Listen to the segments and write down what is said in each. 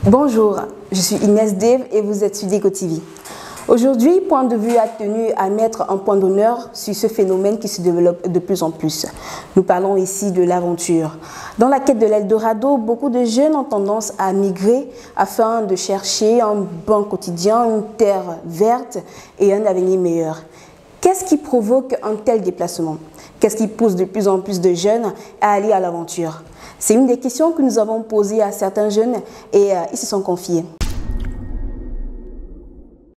Bonjour, je suis Inès Dave et vous êtes sur Déco TV. Aujourd'hui, Point de vue a tenu à mettre un point d'honneur sur ce phénomène qui se développe de plus en plus. Nous parlons ici de l'aventure. Dans la quête de l'Eldorado, beaucoup de jeunes ont tendance à migrer afin de chercher un bon quotidien, une terre verte et un avenir meilleur. Qu'est-ce qui provoque un tel déplacement? Qu'est-ce qui pousse de plus en plus de jeunes à aller à l'aventure? C'est une des questions que nous avons posées à certains jeunes et ils se sont confiés.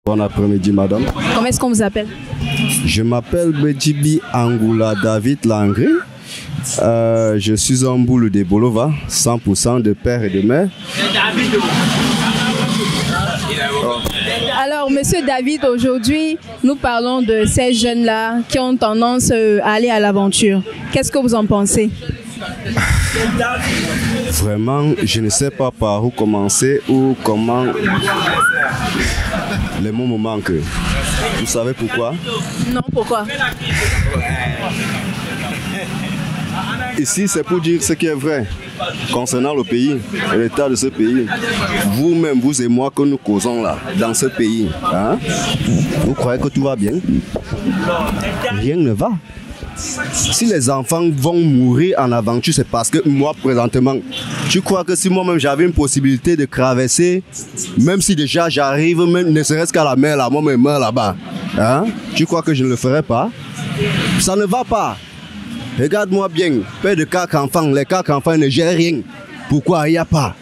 Bon après-midi, madame. Comment est-ce qu'on vous appelle? Je m'appelle Bedjibi Angoula David Langri. Je suis un boule de Bolova, 100% de père et de mère. Alors, monsieur David, aujourd'hui, nous parlons de ces jeunes-là qui ont tendance à aller à l'aventure. Qu'est-ce que vous en pensez? Vraiment, je ne sais pas par où commencer ou comment. Les mots me manquent. Vous savez pourquoi? Non, pourquoi? Ici, c'est pour dire ce qui est vrai concernant le pays et l'état de ce pays. Vous-même, vous et moi, que nous causons là, dans ce pays, hein? Vous croyez que tout va bien? Rien ne va. Si les enfants vont mourir en aventure, c'est parce que moi, présentement, tu crois que si moi-même j'avais une possibilité de traverser, même si déjà j'arrive, même ne serait-ce qu'à la mer, là, moi, je meurs là-bas, hein? Tu crois que je ne le ferais pas? Ça ne va pas. Regarde-moi bien, père de 4 enfants, les 4 enfants ne gèrent rien. Pourquoi il n'y a pas?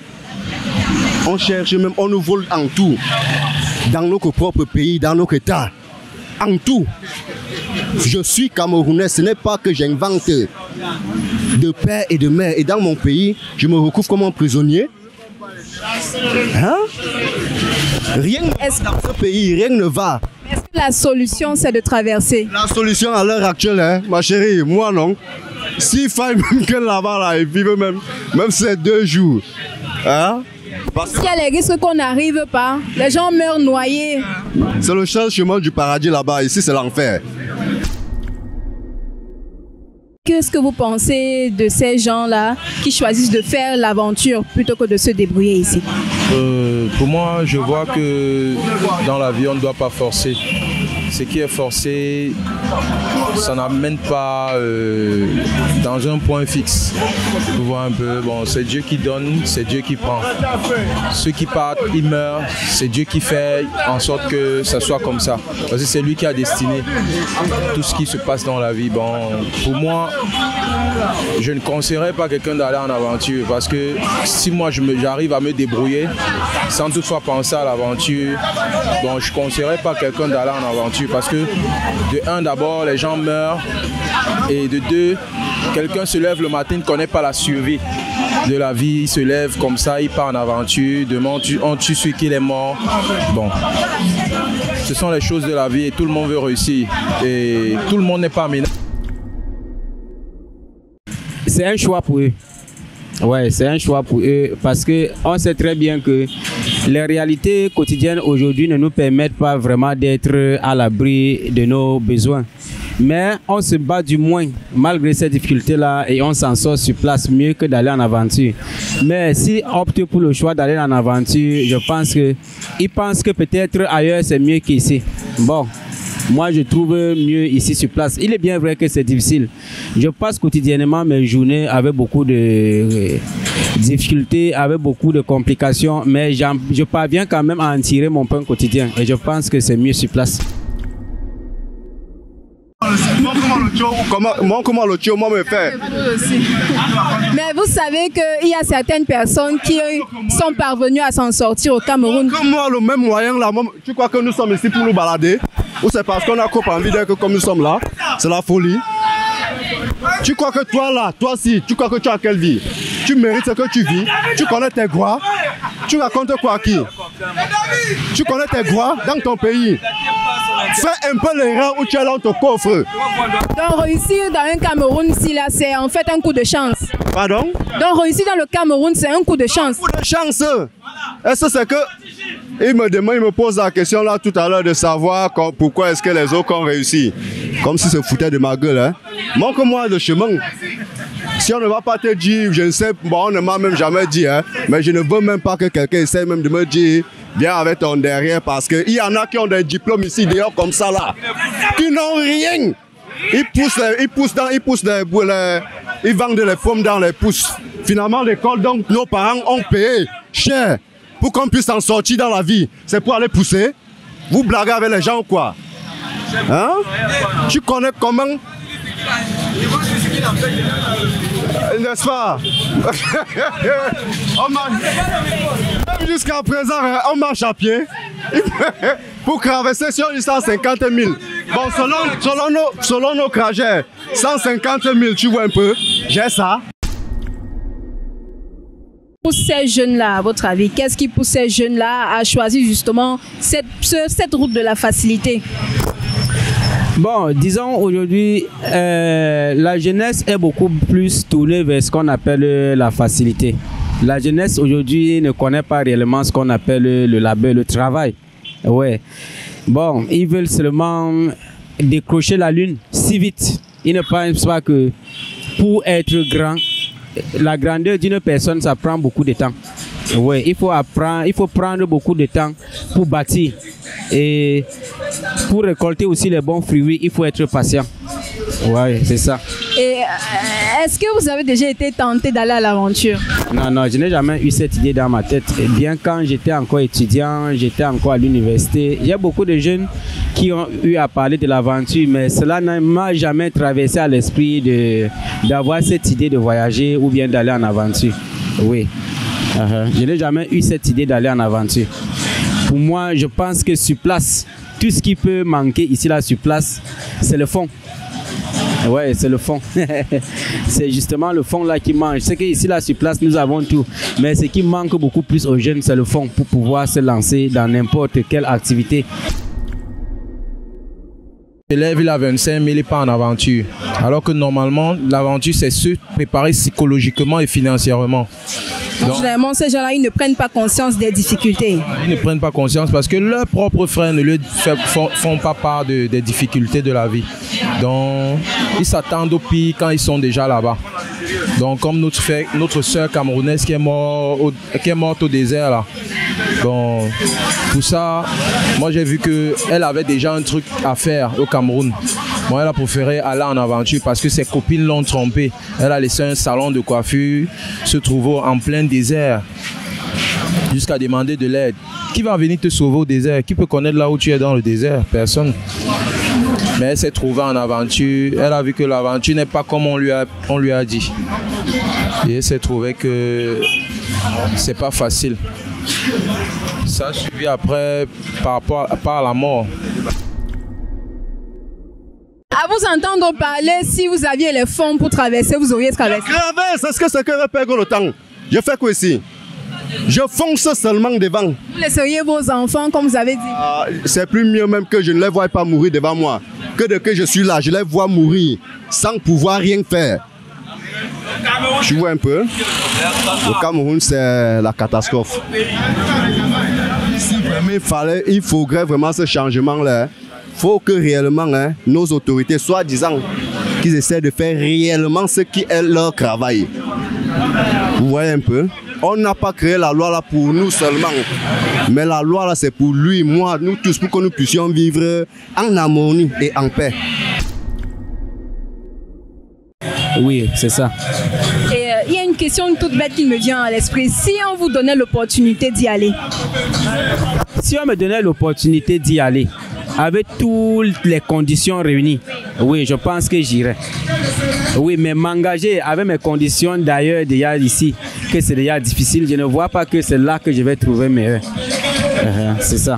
On cherche même, on nous vole en tout. Dans notre propre pays, dans notre état. En tout. Je suis Camerounais, ce n'est pas que j'invente de père et de mère. Et dans mon pays, je me retrouve comme un prisonnier. Hein? Rien ne va dans ce pays, rien ne va. Est-ce que la solution, c'est de traverser? La solution à l'heure actuelle, hein, ma chérie, moi non. S'il faille même que là-bas, là, ils vivent même ces 2 jours. Hein? Parce qu'il y a les risques qu'on n'arrive pas. Les gens meurent noyés. C'est le chemin du paradis là-bas. Ici, c'est l'enfer. Qu'est-ce que vous pensez de ces gens-là qui choisissent de faire l'aventure plutôt que de se débrouiller ici? Pour moi, je vois que dans la vie, on ne doit pas forcer. Ce qui est forcé, ça n'amène pas dans un point fixe. Vous voyez un peu, bon, c'est Dieu qui donne, c'est Dieu qui prend. Ceux qui partent, ils meurent, c'est Dieu qui fait en sorte que ça soit comme ça. Parce que c'est lui qui a destiné tout ce qui se passe dans la vie. Bon, pour moi, je ne conseillerais pas quelqu'un d'aller en aventure parce que si moi j'arrive à me débrouiller sans toutefois penser à l'aventure, bon, je ne conseillerais pas quelqu'un d'aller en aventure parce que de un, d'abord, les gens meurent et de deux, quelqu'un se lève le matin, ne connaît pas la survie de la vie, il se lève comme ça, il part en aventure, demain on tue celui qui est mort. Bon, ce sont les choses de la vie et tout le monde veut réussir et tout le monde n'est pas amené. C'est un choix pour eux. Ouais, c'est un choix pour eux parce qu'on sait très bien que les réalités quotidiennes aujourd'hui ne nous permettent pas vraiment d'être à l'abri de nos besoins. Mais on se bat du moins malgré ces difficultés-là et on s'en sort sur place mieux que d'aller en aventure. Mais si on opte pour le choix d'aller en aventure, je pense qu'ils pensent que peut-être ailleurs c'est mieux qu'ici. Bon. Moi, je trouve mieux ici sur place. Il est bien vrai que c'est difficile. Je passe quotidiennement mes journées avec beaucoup de difficultés, avec beaucoup de complications, mais je parviens quand même à en tirer mon pain quotidien. Et je pense que c'est mieux sur place. Comment le tio, moi me fait? Mais vous savez qu'il y a certaines personnes qui sont parvenues à s'en sortir au Cameroun. Comme moi, le même moyen là, tu crois que nous sommes ici pour nous balader? Ou c'est parce qu'on a trop envie d'être comme nous sommes là? C'est la folie. Tu crois que toi là, toi si, tu crois que tu as quelle vie? Tu mérites ce que tu vis? Tu connais tes droits? Tu racontes quoi à qui? Tu connais tes droits dans ton pays? Fais un peu l'erreur où tu es dans ton coffre. Donc réussir dans un Cameroun, si là, c'est en fait un coup de chance. Pardon? Donc réussir dans le Cameroun, c'est un coup de chance. Un coup de chance. Est-ce que c'est que... Il me pose la question là tout à l'heure de savoir pourquoi est-ce que les autres ont réussi. Comme si se foutaient de ma gueule. Hein. Montre-moi le chemin. Si on ne va pas te dire, je ne sais, bon, on ne m'a même jamais dit, hein, mais je ne veux même pas que quelqu'un essaie même de me dire, viens avec ton derrière, parce qu'il y en a qui ont des diplômes ici, d'ailleurs, comme ça, là, qui n'ont rien. Ils vendent les pommes dans les pousses. Finalement, l'école, donc, nos parents ont payé cher pour qu'on puisse en sortir dans la vie. C'est pour aller pousser. Vous blaguez avec les gens ou quoi? Hein? Tu connais comment? N'est-ce pas? Jusqu'à présent, on marche à pied pour traverser sur 150 000. Bon, selon nos trajets, 150 000, tu vois un peu, j'ai ça. Pour ces jeunes-là, à votre avis, qu'est-ce qui pousse ces jeunes-là à choisir justement cette route de la facilité? Bon, disons aujourd'hui, la jeunesse est beaucoup plus tournée vers ce qu'on appelle la facilité. La jeunesse aujourd'hui ne connaît pas réellement ce qu'on appelle le labeur, le travail. Ouais. Bon, ils veulent seulement décrocher la lune si vite. Ils ne pensent pas que pour être grand, la grandeur d'une personne, ça prend beaucoup de temps. Ouais, il faut prendre beaucoup de temps pour bâtir. Et pour récolter aussi les bons fruits, il faut être patient. Ouais, c'est ça. Et est-ce que vous avez déjà été tenté d'aller à l'aventure? Non, je n'ai jamais eu cette idée dans ma tête. Et bien quand j'étais encore étudiant, j'étais encore à l'université, il y a beaucoup de jeunes qui ont eu à parler de l'aventure, mais cela ne m'a jamais traversé à l'esprit d'avoir cette idée de voyager ou bien d'aller en aventure. Oui. Je n'ai jamais eu cette idée d'aller en aventure. Pour moi, je pense que sur place, tout ce qui peut manquer ici, là, sur place, c'est le fond. Ouais, c'est le fond. C'est justement le fond là qui manque. C'est qu'ici, là, sur place, nous avons tout. Mais ce qui manque beaucoup plus aux jeunes, c'est le fond pour pouvoir se lancer dans n'importe quelle activité. L'élève, il a 25 000 et pas en aventure. Alors que normalement, l'aventure, c'est se préparer psychologiquement et financièrement. Donc, généralement, ces gens-là, ils ne prennent pas conscience des difficultés. Ils ne prennent pas conscience parce que leurs propres frères ne leur font pas part des difficultés de la vie. Donc, ils s'attendent au pire quand ils sont déjà là-bas. Donc, comme notre sœur camerounaise qui est morte au désert, là. Donc, pour ça, moi j'ai vu qu'elle avait déjà un truc à faire au Cameroun. Moi, elle a préféré aller en aventure parce que ses copines l'ont trompée. Elle a laissé un salon de coiffure se trouver en plein désert jusqu'à demander de l'aide. Qui va venir te sauver au désert? Qui peut connaître là où tu es dans le désert? Personne. Mais elle s'est trouvée en aventure. Elle a vu que l'aventure n'est pas comme on lui a dit. Et elle s'est trouvée que c'est pas facile. Ça a suivi après par la mort. À vous entendre parler, si vous aviez les fonds pour traverser, vous auriez traversé. C'est ce que c'est que repère le temps. Je fais quoi ici? Je fonce seulement devant. Vous laisseriez vos enfants, comme vous avez dit? C'est plus mieux même que je ne les vois pas mourir devant moi. Que je suis là, je les vois mourir sans pouvoir rien faire. Tu vois un peu? Le Cameroun, c'est la catastrophe. Si vraiment il faudrait vraiment ce changement-là, il faut que réellement nos autorités, soi-disant, qu'ils essaient de faire réellement ce qui est leur travail. Vous voyez un peu? On n'a pas créé la loi là pour nous seulement, mais la loi là c'est pour lui, moi, nous tous, pour que nous puissions vivre en harmonie et en paix. Oui, c'est ça. Et il y a une question toute bête qui me vient à l'esprit. Si on vous donnait l'opportunité d'y aller? Si on me donnait l'opportunité d'y aller, avec toutes les conditions réunies, oui, je pense que j'irais. Oui, mais m'engager avec mes conditions d'ailleurs déjà ici, que c'est déjà difficile, je ne vois pas que c'est là que je vais trouver meilleur. C'est ça.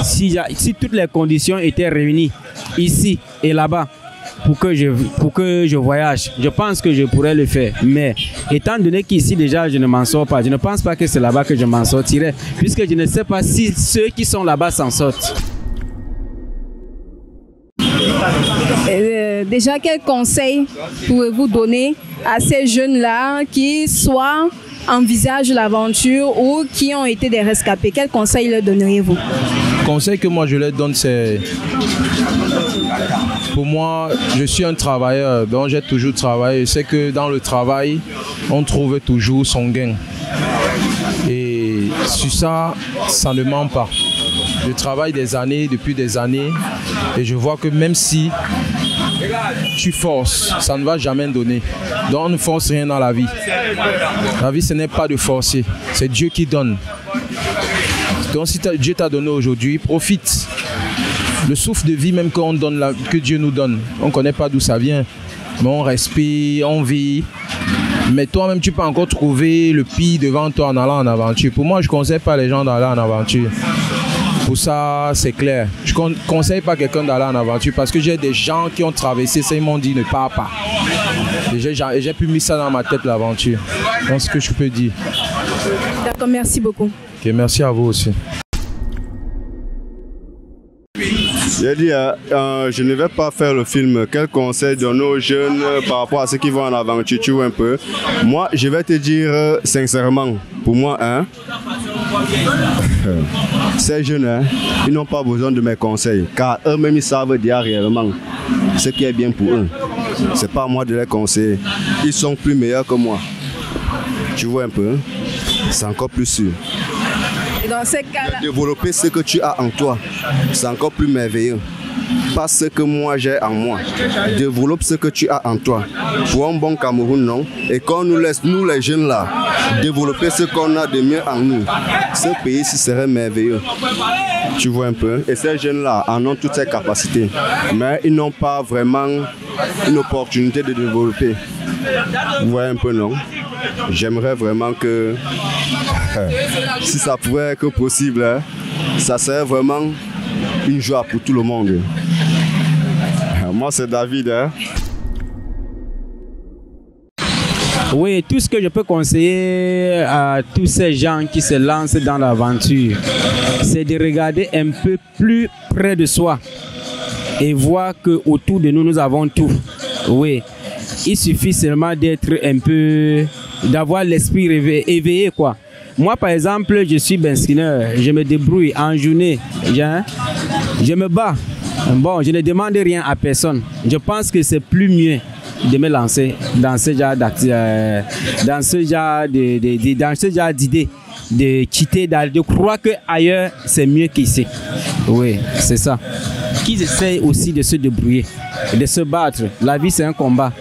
Si toutes les conditions étaient réunies ici et là-bas, pour que je voyage, je pense que je pourrais le faire. Mais étant donné qu'ici déjà je ne m'en sors pas, je ne pense pas que c'est là-bas que je m'en sortirai, puisque je ne sais pas si ceux qui sont là-bas s'en sortent. Déjà, quel conseil pouvez-vous donner à ces jeunes-là qui soit envisagent l'aventure ou qui ont été des rescapés? Quel conseil leur donneriez-vous? conseil que moi je leur donne, c'est... Pour moi, je suis un travailleur, donc j'ai toujours travaillé. Je sais que dans le travail, on trouve toujours son gain. Et sur ça, ça ne ment pas. Je travaille depuis des années, et je vois que même si tu forces, ça ne va jamais donner. Donc on ne force rien dans la vie. La vie, ce n'est pas de forcer, c'est Dieu qui donne. Donc si Dieu t'a donné aujourd'hui, profite. Le souffle de vie même que Dieu nous donne, on ne connaît pas d'où ça vient, mais on respire, on vit. Mais toi-même, tu peux encore trouver le pire devant toi en allant en aventure. Pour moi, je ne conseille pas les gens d'aller en aventure. Pour ça, c'est clair. Je ne conseille pas quelqu'un d'aller en aventure parce que j'ai des gens qui ont traversé ça, ils m'ont dit ne pars pas. Et j'ai pu mettre ça dans ma tête, l'aventure. C'est ce que je peux dire. D'accord, merci beaucoup. Okay, merci à vous aussi. J'ai dit, je ne vais pas faire le film. Quel conseil donner aux jeunes par rapport à ceux qui vont en aventure, tu vois un peu. Moi, je vais te dire sincèrement, pour moi, ces jeunes, ils n'ont pas besoin de mes conseils, car eux-mêmes, ils savent dire réellement ce qui est bien pour eux. C'est pas à moi de les conseiller. Ils sont plus meilleurs que moi. Tu vois un peu, c'est encore plus sûr. Et dans ces cas-là, Développer ce que tu as en toi, c'est encore plus merveilleux. Pas ce que moi j'ai en moi. Développe ce que tu as en toi. Pour un bon Cameroun, non. Et qu'on nous laisse, nous les jeunes là, développer ce qu'on a de mieux en nous. Ce pays-ci serait merveilleux. Tu vois un peu. Et ces jeunes-là en ont toutes ces capacités. Mais ils n'ont pas vraiment une opportunité de développer. Vous voyez un peu, non? J'aimerais vraiment que, si ça pouvait être possible, ça serait vraiment une joie pour tout le monde. Moi, c'est David. Oui, tout ce que je peux conseiller à tous ces gens qui se lancent dans l'aventure, c'est de regarder un peu plus près de soi et voir qu'autour de nous, nous avons tout. Oui, il suffit seulement d'être un peu, d'avoir l'esprit éveillé, quoi. Moi, par exemple, je suis benzineur, je me débrouille en journée, je me bats. Bon, je ne demande rien à personne. Je pense que c'est plus mieux de me lancer dans ce genre d'idées, de quitter, de croire qu'ailleurs c'est mieux qu'ici. Oui, c'est ça. Qu'ils essayent aussi de se débrouiller, de se battre. La vie, c'est un combat.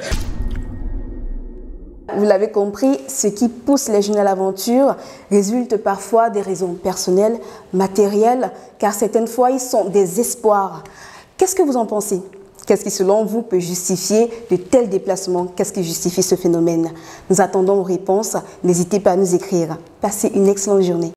Vous l'avez compris, ce qui pousse les jeunes à l'aventure résulte parfois des raisons personnelles, matérielles, car certaines fois, ils sont des espoirs. Qu'est-ce que vous en pensez? Qu'est-ce qui, selon vous, peut justifier de tels déplacements? Qu'est-ce qui justifie ce phénomène? Nous attendons vos réponses. N'hésitez pas à nous écrire. Passez une excellente journée.